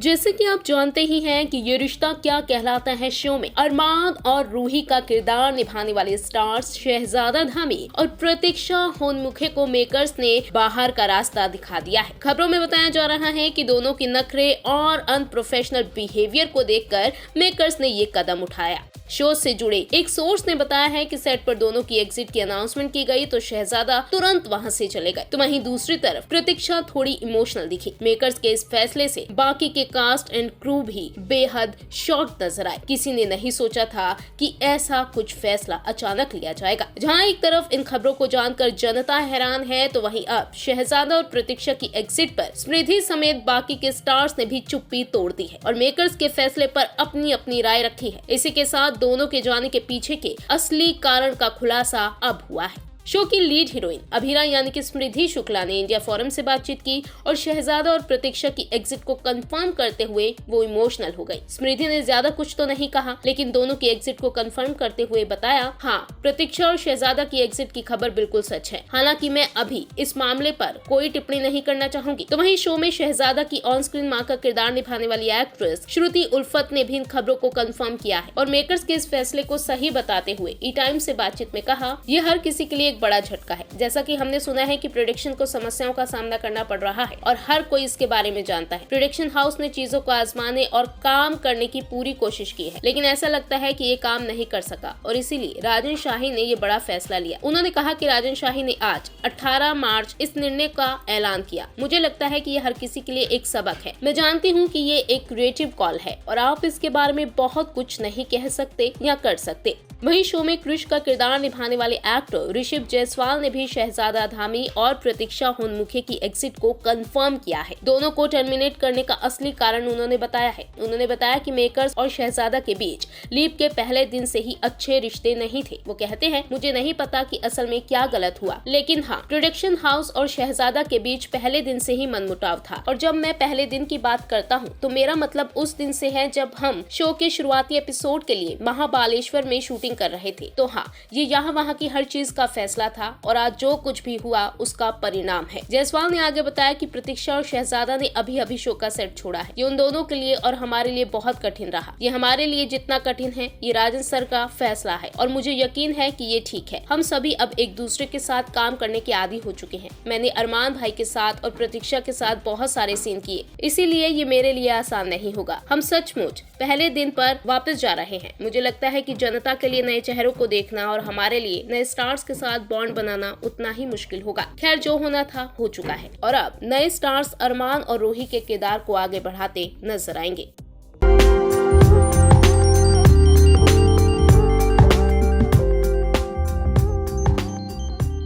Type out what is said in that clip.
जैसे कि आप जानते ही हैं कि ये रिश्ता क्या कहलाता है शो में अरमान और रूही का किरदार निभाने वाले स्टार्स शहजादा धामी और प्रतीक्षा होनमुखे को मेकर्स ने बाहर का रास्ता दिखा दिया है। खबरों में बताया जा रहा है कि दोनों की नखरे और अनप्रोफेशनल बिहेवियर को देखकर मेकर्स ने ये कदम उठाया। शो से जुड़े एक सोर्स ने बताया है कि सेट पर दोनों की एग्जिट की अनाउंसमेंट की गई तो शहजादा तुरंत वहां से चले गए, तो वहीं दूसरी तरफ प्रतीक्षा थोड़ी इमोशनल दिखी। मेकर्स के इस फैसले से बाकी के कास्ट एंड क्रू भी बेहद शॉक्ड नजर आए। किसी ने नहीं सोचा था कि ऐसा कुछ फैसला अचानक लिया जाएगा। जहां एक तरफ इन खबरों को जानकर जनता हैरान है, तो वहीं अब शहजादा और प्रतीक्षा की एग्जिट पर स्मृति समेत बाकी के स्टार्स ने भी चुप्पी तोड़ दी है और मेकर्स के फैसले पर अपनी अपनी राय रखी है। इसी के साथ दोनों के जाने के पीछे के असली कारण का खुलासा अब हुआ है। शो की लीड हीरोइन अभिरा यानी कि स्मृति शुक्ला ने इंडिया फोरम से बातचीत की और शहजादा और प्रतीक्षा की एग्जिट को कंफर्म करते हुए वो इमोशनल हो गई। स्मृति ने ज्यादा कुछ तो नहीं कहा, लेकिन दोनों की एग्जिट को कंफर्म करते हुए बताया, हाँ, प्रतीक्षा और शहजादा की एग्जिट की खबर बिल्कुल सच है। हालांकि मैं अभी इस मामले पर कोई टिप्पणी नहीं करना चाहूंगी। तो वहीं शो में शहजादा की ऑन स्क्रीन मां का किरदार निभाने वाली एक्ट्रेस श्रुति उल्फत ने भी इन खबरों को कंफर्म किया है और मेकर्स के इस फैसले को सही बताते हुए ई टाइम से बातचीत में कहा, यह हर किसी के लिए बड़ा झटका है। जैसा कि हमने सुना है कि प्रोडक्शन को समस्याओं का सामना करना पड़ रहा है और हर कोई इसके बारे में जानता है। प्रोडक्शन हाउस ने चीजों को आजमाने और काम करने की पूरी कोशिश की है, लेकिन ऐसा लगता है कि ये काम नहीं कर सका और इसीलिए राजन शाही ने ये बड़ा फैसला लिया। उन्होंने कहा कि राजन शाही ने आज 18 मार्च इस निर्णय का ऐलान किया। मुझे लगता है कि ये हर किसी के लिए एक सबक है। मैं जानती हूँ कि ये एक क्रिएटिव कॉल है और आप इसके बारे में बहुत कुछ नहीं कह सकते या कर सकते। वहीं शो में क्रिश का किरदार निभाने वाले एक्टर ऋषभ जायसवाल ने भी शहजादा धामी और प्रतीक्षा होनमुखे की एग्जिट को कंफर्म किया है। दोनों को टर्मिनेट करने का असली कारण उन्होंने बताया है। उन्होंने बताया कि मेकर्स और शहजादा के बीच लीप के पहले दिन से ही अच्छे रिश्ते नहीं थे। वो कहते हैं, मुझे नहीं पता कि असल में क्या गलत हुआ, लेकिन हाँ, प्रोडक्शन हाउस और शहजादा के बीच पहले दिन से ही मनमुटाव था। और जब मैं पहले दिन की बात करता हूँ तो मेरा मतलब उस दिन से है जब हम शो के शुरुआती एपिसोड के लिए महाबालेश्वर में शूटिंग कर रहे थे। तो हाँ, ये यहाँ वहाँ की हर चीज का फैसला था और आज जो कुछ भी हुआ उसका परिणाम है। जायसवाल ने आगे बताया कि प्रतीक्षा और शहजादा ने अभी अभी शो का सेट छोड़ा है। ये उन दोनों के लिए और हमारे लिए बहुत कठिन रहा। ये हमारे लिए जितना कठिन है, ये राजन सर का फैसला है और मुझे यकीन है कि ये ठीक है। हम सभी अब एक दूसरे के साथ काम करने के आदी हो चुके हैं। मैंने अरमान भाई के साथ और प्रतीक्षा के साथ बहुत सारे सीन किए, इसीलिए ये मेरे लिए आसान नहीं होगा। हम सचमुच पहले दिन पर वापस जा रहे हैं। मुझे लगता है कि जनता के लिए नए चेहरों को देखना और हमारे लिए नए स्टार्स के साथ बॉन्ड बनाना उतना ही मुश्किल होगा। खैर, जो होना था हो चुका है और अब नए स्टार्स अरमान और रूही के किरदार को आगे बढ़ाते नजर आएंगे।